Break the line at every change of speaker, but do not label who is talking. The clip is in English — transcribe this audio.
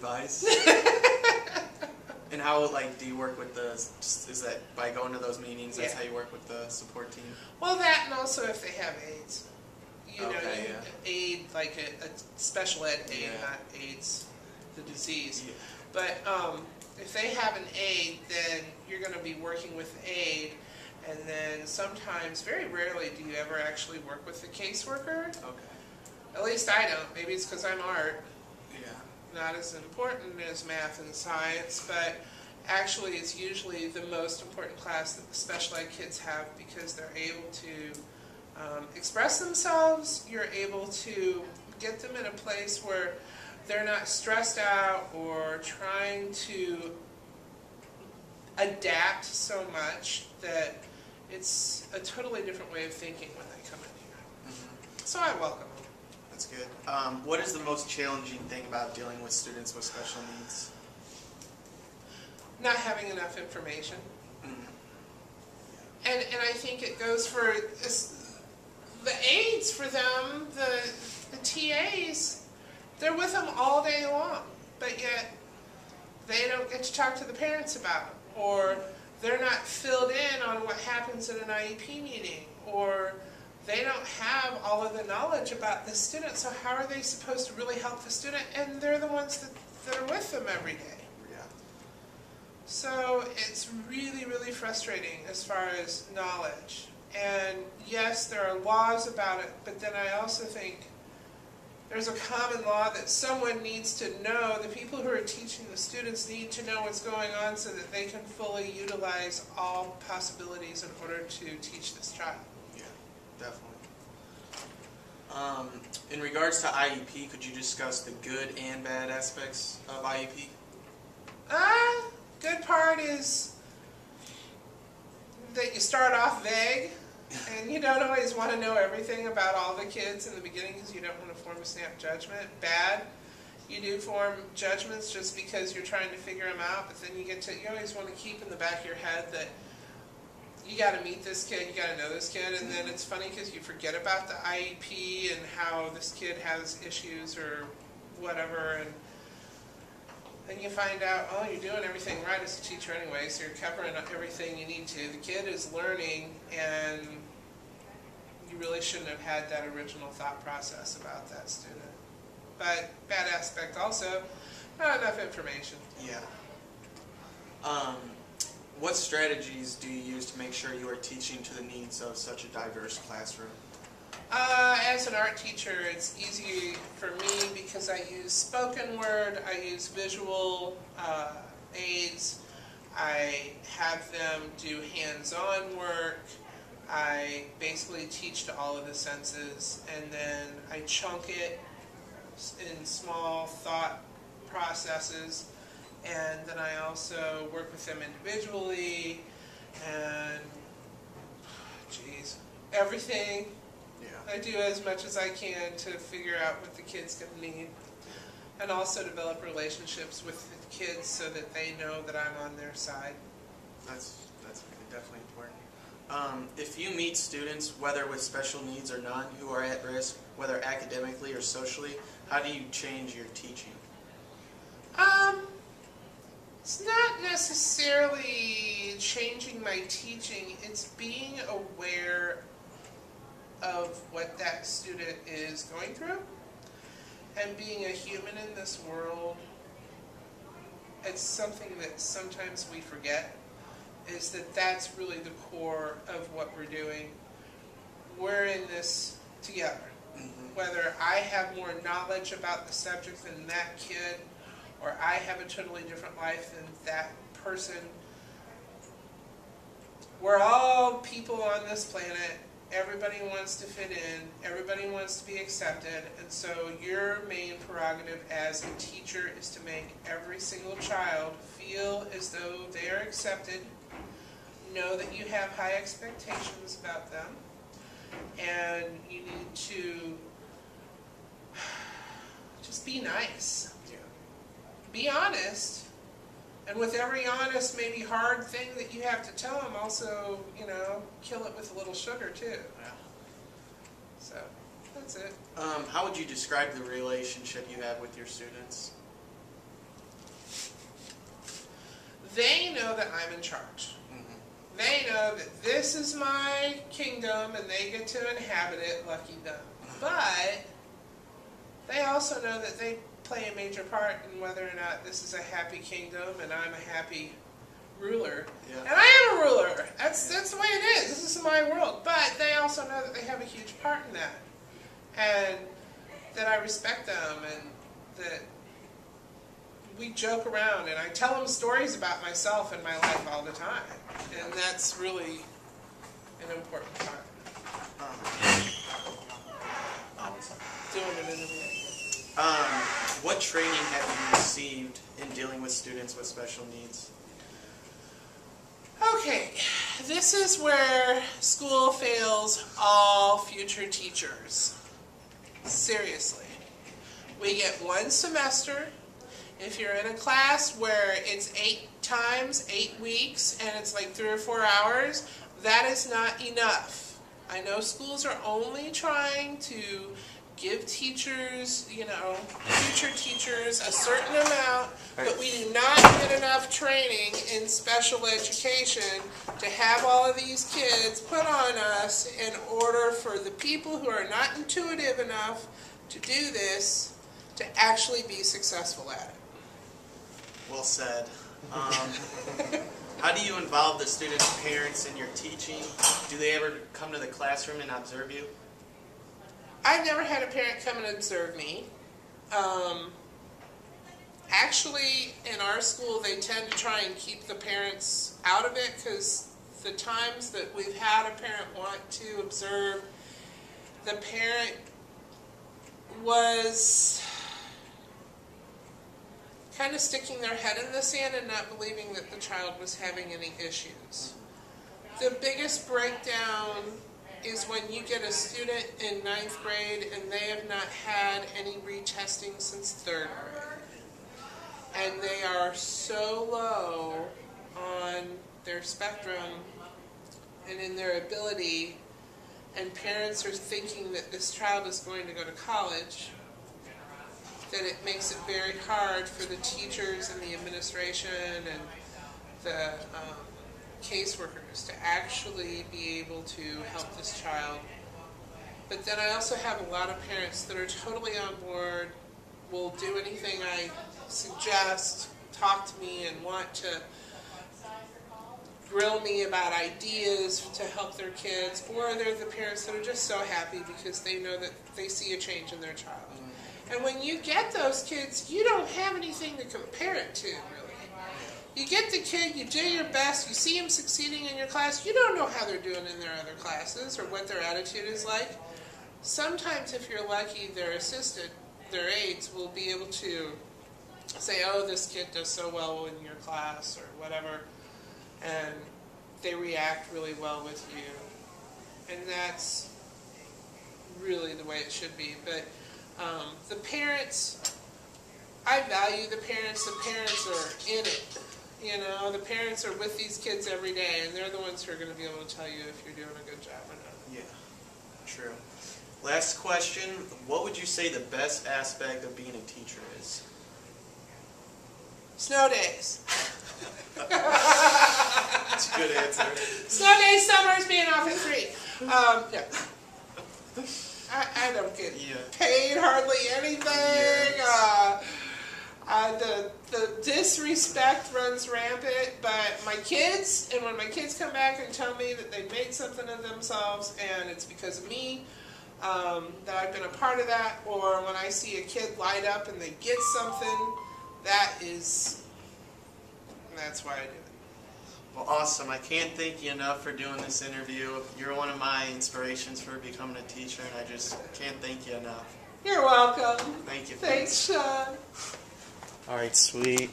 advice. And how, like, do you work with the, is that by going to those meetings, that's how you work with the support team?
Well, that, and also if they have AIDS. You know,
Okay,
aid, like a special ed aid, not AIDS, the disease.
Yeah.
But if they have an aid, then you're going to be working with aid, and then sometimes, very rarely, do you ever actually work with the caseworker.
Okay.
At least I don't. Maybe it's because I'm art.
Yeah.
Not as important as math and science, but actually it's usually the most important class that the special ed kids have because they're able to express themselves. You're able to get them in a place where they're not stressed out or trying to adapt so much that it's a totally different way of thinking when they come in here.
Mm-hmm.
So I welcome them.
That's good. What is the most challenging thing about dealing with students with special needs?
Not having enough information.
Mm-hmm.
And I think it goes for the aides for them, the TAs, they're with them all day long, but yet they don't get to talk to the parents about it, or they're not filled in on what happens at an IEP meeting, or they don't have all of the knowledge about the student, so how are they supposed to really help the student? And they're the ones that are with them every day.
Yeah.
So it's really, really frustrating as far as knowledge. And yes, there are laws about it, but then I also think there's a common law that someone needs to know. The people who are teaching the students need to know what's going on so that they can fully utilize all possibilities in order to teach this child.
Yeah, definitely. In regards to IEP, could you discuss the good and bad aspects of IEP?
Good part is that you start off vague, and you don't always want to know everything about all the kids in the beginning because you don't want to form a snap judgment. Bad, you do form judgments just because you're trying to figure them out, but then you always want to keep in the back of your head that you got to meet this kid, you got to know this kid, and then it's funny because you forget about the IEP and how this kid has issues or whatever, and then you find out, oh, you're doing everything right as a teacher anyway, so you're covering up everything you need to. The kid is learning, and you really shouldn't have had that original thought process about that student. But bad aspect also, not enough information.
Yeah. What strategies do you use to make sure you are teaching to the needs of such a diverse classroom?
As an art teacher, it's easy for me because I use spoken word, I use visual aids, I have them do hands-on work, I basically teach to all of the senses, and then I chunk it in small thought processes, and then I also work with them individually, and everything.
Yeah.
I do as much as I can to figure out what the kids can need, and also develop relationships with the kids so that they know that I'm on their side.
That's definitely important. If you meet students, whether with special needs or none, who are at risk, whether academically or socially, how do you change your teaching?
It's not necessarily changing my teaching, it's being aware of what that student is going through, and being a human in this world. It's something that sometimes we forget, is that that's really the core of what we're doing. We're in this together.
Mm-hmm.
Whether I have more knowledge about the subject than that kid, or I have a totally different life than that person, we're all people on this planet. Everybody wants to fit in, everybody wants to be accepted, and so your main prerogative as a teacher is to make every single child feel as though they are accepted, know that you have high expectations about them, and you need to just be nice.
Yeah.
Be honest, and with every honest, maybe hard thing that you have to tell them, also, kill it with a little sugar too.
Yeah.
So, that's it.
How would you describe the relationship you have with your students?
they know that I'm in charge.
Mm-hmm.
They know that this is my kingdom and they get to inhabit it, lucky them. But they also know that they play a major part in whether or not this is a happy kingdom and I'm a happy ruler.
Yeah.
And I am a ruler. That's the way it is. This is my world. But they also know that they have a huge part in that. And that I respect them and that we joke around and I tell them stories about myself and my life all the time. And that's really an important part. Doing an interview.
What training have you received in dealing with students with special needs?
Okay, this is where school fails all future teachers. Seriously. We get one semester. If you're in a class where it's 8 times, 8 weeks, and it's like 3 or 4 hours, that is not enough. I know schools are only trying to give teachers, future teachers a certain amount, but we do not get enough training in special education to have all of these kids put on us in order for the people who are not intuitive enough to do this to actually be successful at it.
Well said. How do you involve the students' parents in your teaching? Do they ever come to the classroom and observe you?
I've never had a parent come and observe me. Actually, in our school, they tend to try and keep the parents out of it because the times that we've had a parent want to observe, the parent was kind of sticking their head in the sand and not believing that the child was having any issues. The biggest breakdown is when you get a student in 9th grade and they have not had any retesting since 3rd grade. And they are so low on their spectrum and in their ability, and parents are thinking that this child is going to go to college, that it makes it very hard for the teachers and the administration and the caseworkers to actually be able to help this child. But then I also have a lot of parents that are totally on board, will do anything I suggest, talk to me and want to grill me about ideas to help their kids, or they're the parents that are just so happy because they know that they see a change in their child. And when you get those kids, you don't have anything to compare it to, really. You get the kid, you do your best, you see them succeeding in your class, you don't know how they're doing in their other classes or what their attitude is like. Sometimes, if you're lucky, their assistant, their aides, will be able to say, oh, this kid does so well in your class or whatever, and they react really well with you. And that's really the way it should be. But the parents, I value the parents. The parents are in it. The parents are with these kids every day, and they're the ones who are going to be able to tell you if you're doing a good job or not.
Yeah, true. Last question. What would you say the best aspect of being a teacher is?
Snow days.
That's a good answer.
Snow days, summers, being off at 3. Yeah. I don't get paid hardly anything.
Yes.
The disrespect runs rampant, but my kids, and when my kids come back and tell me that they made something of themselves and it's because of me, that I've been a part of that, or when I see a kid light up and they get something, that's why I do it.
Well, awesome. I can't thank you enough for doing this interview. You're one of my inspirations for becoming a teacher, and I just can't thank you enough.
You're welcome.
Thank you.
Thanks, Sean.
All right, sweet.